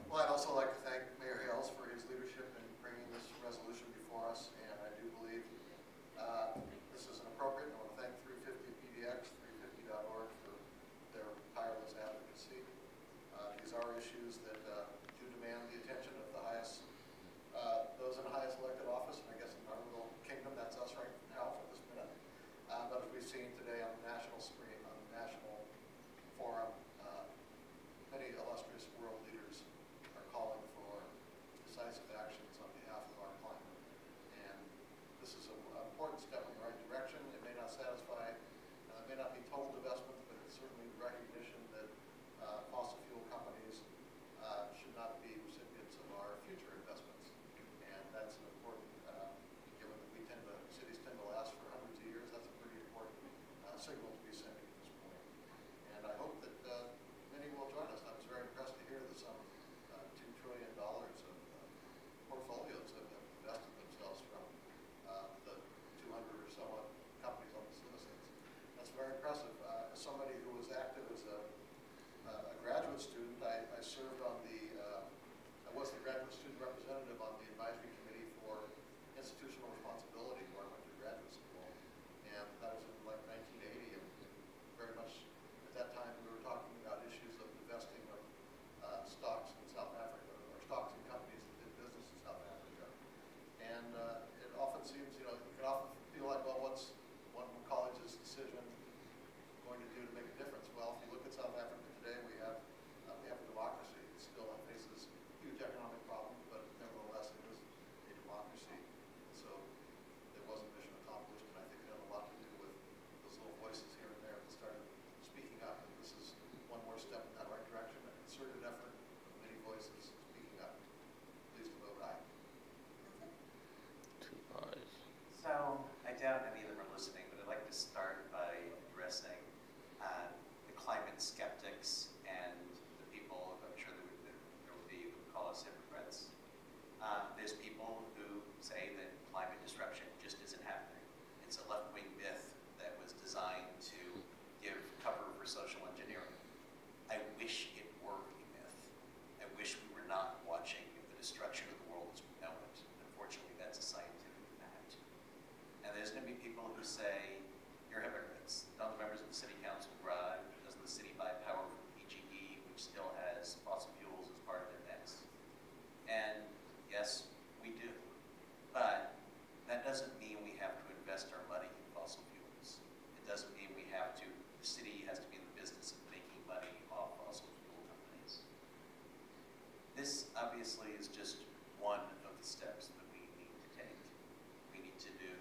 Well, I'd also like to thank Mayor Hales for his leadership in bringing this resolution before us, and I do believe this is an appropriate. I want to thank 350PDX, 350.org for their tireless advocacy. These are issues that do demand the attention of the highest, those in the highest elected office, and I guess in our little kingdom, that's us right now for this minute. But as we've seen today on the national screen, on the national forum, many illustrious world leaders are calling for decisive actions on behalf of our climate. And this is an important step in the right direction. It may not satisfy, it may not be total divestment, but it's certainly recognition that fossil fuel companies should not be recipients of our future investments. And that's an important, given that cities tend to last for hundreds of years, that's a pretty important signal to be sending at this point. And I hope that many will join us. I was very impressed to hear that some $2 trillion of portfolios have invested themselves from the 200 or so companies on the citizens. That's very impressive. As somebody who was active as a graduate student, I served on I was the graduate student representative on the advisory committee for institutional responsibility where I went to graduate school. And that was in like 1980, and very much at that time we were talking about issues of divesting of stocks in South Africa, or stocks in companies that did business in South Africa. And it often seems, you can often feel like, well, what's one college's decision going to do to make a difference? Well, if you look at South Africa today, we have a democracy. It still faces huge economic problems, but nevertheless, it is a democracy. So there was a mission accomplished, and I think it had a lot to do with those little voices here and there that started speaking up. And this is one more step in that right direction, a concerted effort of many voices speaking up. Please to vote aye. Two ayes. So I doubt any of them are listening, but I'd like to start by addressing the climate skeptics and the people, I'm sure there will be, who call us hypocrites. There's people who say that climate disruption just isn't happening. It's a left-wing myth that was designed to give cover for social engineering. I wish it were a myth. I wish we were not watching the destruction of the world as we know it. Unfortunately, that's a scientific fact. And there's going to be people who say, you're hypocrites. None of the members of the city council drive. Doesn't the city buy power from PGE, which still has fossil fuels as part of their mix? And yes, we do. But that doesn't mean we have to invest our money in fossil fuels. It doesn't mean we have to, the city has to be in the business of making money off fossil fuel companies. This obviously is just one of the steps that we need to take. We need to do,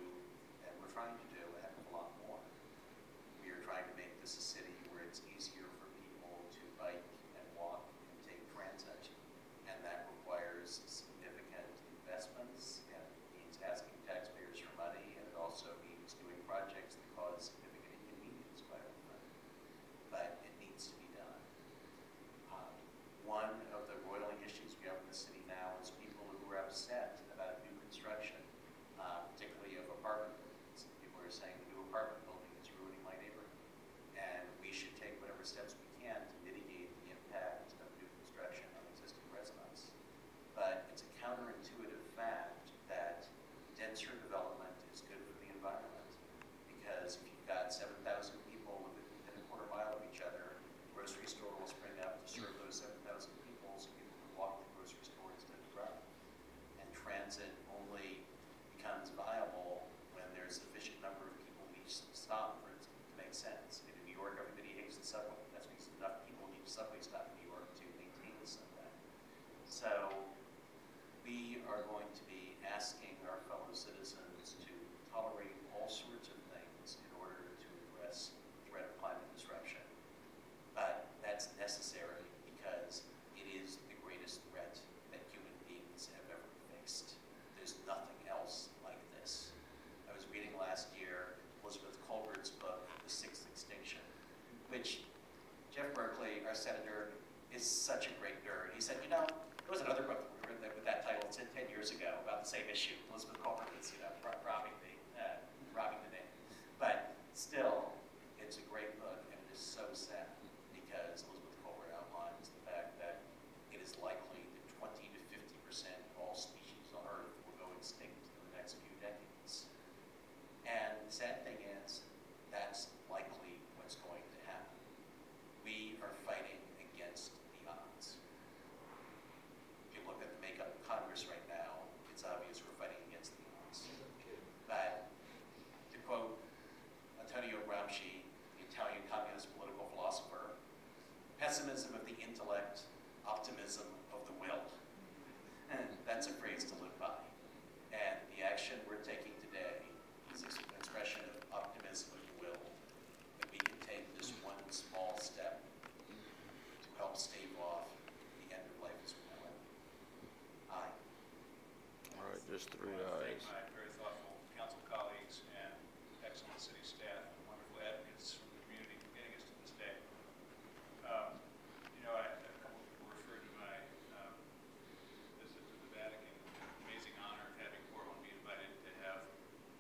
and we're trying to do, a heck of a lot more. We are trying to make this a city where it's easier for people to bike and walk and take transit, and that requires significant investments, and means asking taxpayers for money, and it also means doing projects that cause significant inconvenience quite often. But it needs to be done. One of the roiling issues we have in the city now is people who are upset about new construction, particularly of apartment buildings. People are saying the new apartment building is ruining my neighborhood, and we should take whatever steps we can to mitigate the impact of new construction on existing residents. But it's a counterintuitive fact that denser development is good for the environment, because if you've got 7,000 people within a quarter mile of each other, the grocery store will spring up to serve those 7,000 people, so people can walk to the grocery store instead of drive. And transit only becomes viable when there's a sufficient number of people in each stop for it to make sense. In New York, everybody hates the subway. That's because enough people need a subway stop in New York to maintain the subway. So we are going to be asking our fellow citizens to tolerate all sorts of things in order to address the threat of climate disruption. But that's necessary because it is the greatest threat that human beings have ever faced. There's nothing else like this. I was reading last year Elizabeth Colbert's book, The Sixth Extinction, which Jeff Berkeley, our senator, is such a great nerd. He said, there was another book sad thing is, that's likely what's going to happen. We are fighting against the odds. If you look at the makeup of Congress right now, it's obvious we're fighting against the odds. But to quote Antonio Gramsci, the Italian communist political philosopher, pessimism of the intellect, optimism of the will. And that's a phrase to live by. And the action we're taking today is an expression of optimism of the will, that we can take this one small step to help stave off the end of life as we know it. Aye. All right, just 3 ayes. My very thoughtful council colleagues and excellent city staff and wonderful advocates from the community for getting us to this day. You know, a couple of people referred to my visit to the Vatican. Amazing honor of having Portland be invited to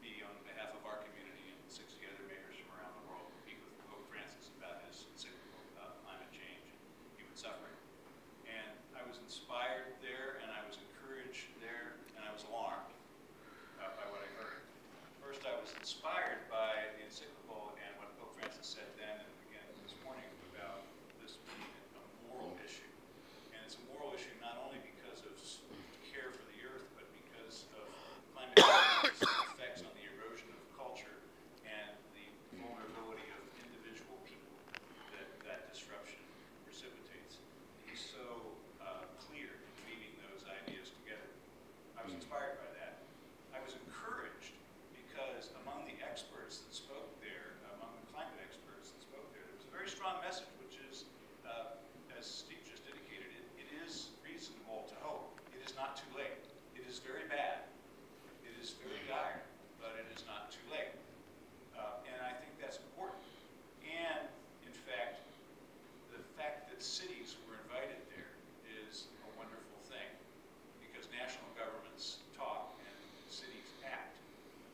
be on behalf of our community and 60 other mayors from around the world speak with Pope Francis about his encyclical about climate change and human suffering. And I was inspired there, and I was encouraged there, and I was alarmed by what I heard. First, I was inspired by the encyclical and what Pope Francis said then and again this morning about this being a moral issue. And it's a moral issue not only because of care for the earth, but because of climate change's effects on the erosion of culture and the vulnerability of individual people that disruption precipitates. He's so clear in weaving those ideas together. I was inspired by that. I was encouraged because among the experts that spoke there, among the climate experts that spoke there was a very strong message, which is, as Steve just indicated, it is reasonable to hope. It is not too late. It is very bad. It is very dire, but it is not too late. And I think that's important. And, in fact, the fact that cities were invited there is a wonderful thing, because national governments talk and cities act.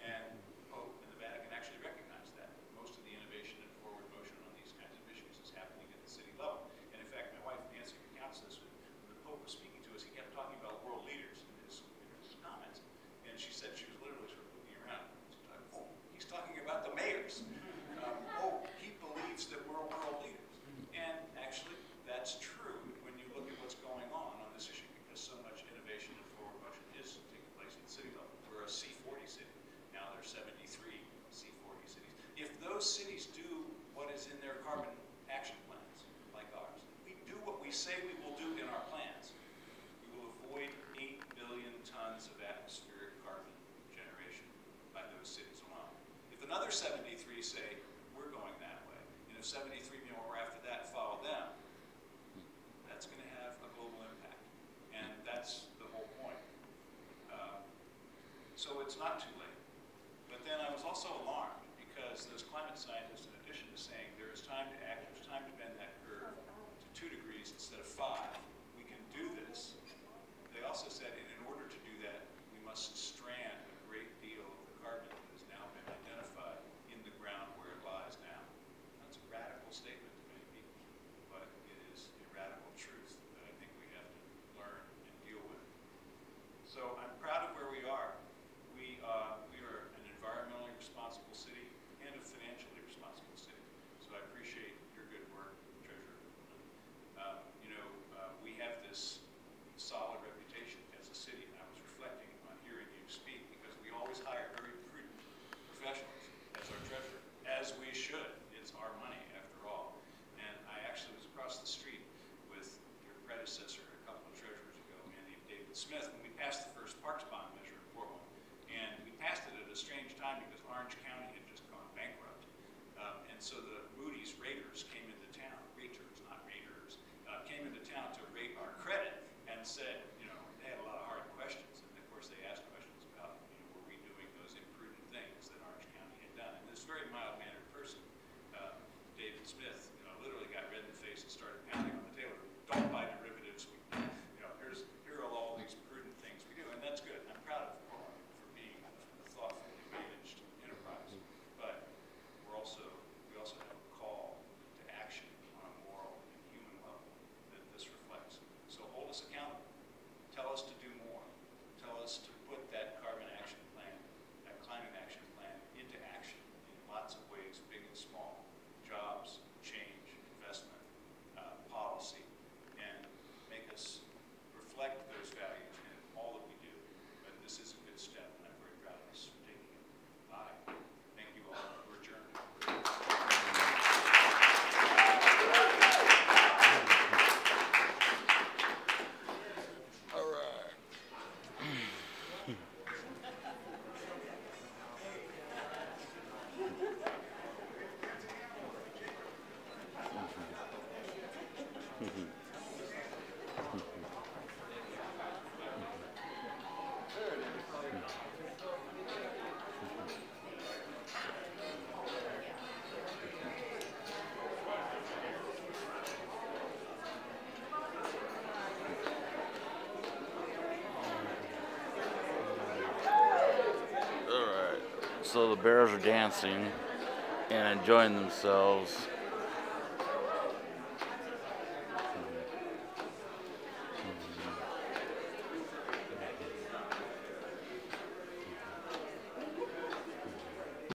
And Pope and the Vatican actually recognize that. Most of the innovation and forward motion on these kinds of issues is happening at the city level. And in fact, my wife Nancy recounts this. When the Pope was speaking to us, he kept talking about world leaders in his comments. And she said she was literally sort of looking around. Oh, he's talking about the mayors. He believes that we're world leaders. And actually, that's true when you look at what's going on this issue, because so much innovation and forward motion is taking place at the city level. We're a C40 city. Now there's 73 C40 cities. If those cities do what is in their carbon action plans, like ours, we do what we say we will do in our plans, we will avoid 8 billion tons of atmospheric carbon generation by those cities alone. If another 73 say, we're going that way, and if 73 more after that follow them, that's going to have a global impact. And that's the whole point. So it's not too late. But then I was also alarmed because those climate scientists, in addition to saying there is time to act, there's time to bend that curve to 2 degrees instead of 5, we can do this. They also said, and in order to do that, we must strand a great deal of the carbon that has now been identified in the ground where it lies now. That's a radical statement to many people, but it is a radical truth that I think we have to learn and deal with. So I'm proud of where we are. We are an environmentally responsible city and a financially responsible city. So I appreciate your good work, Treasurer. We have this solid reputation as a city, and I was reflecting on hearing you speak because we always hire very prudent professionals as our treasurer, as we should. It's our money, after all. And I actually was across the street with your predecessor a couple of treasurers ago, a man named David Smith, when we passed the first Parks Bond measure in Portland. And we passed it at a strange time because Orange County had just gone bankrupt. And so the Moody's raters came into town, raters, not raters, came into town to rate our credit and said, they had a lot of hard questions. And of course they asked questions about, were we doing those imprudent things that Orange County had done? And this very mild-mannered person, David Smith, literally got red in the face and started pounding on the table. Don't buy derivatives. Here are all these prudent things we do, and that's good. I'm proud of Portland for being a thoughtfully managed enterprise. But we also have a call to action on a moral and human level that this reflects. So hold us accountable. So the bears are dancing and enjoying themselves.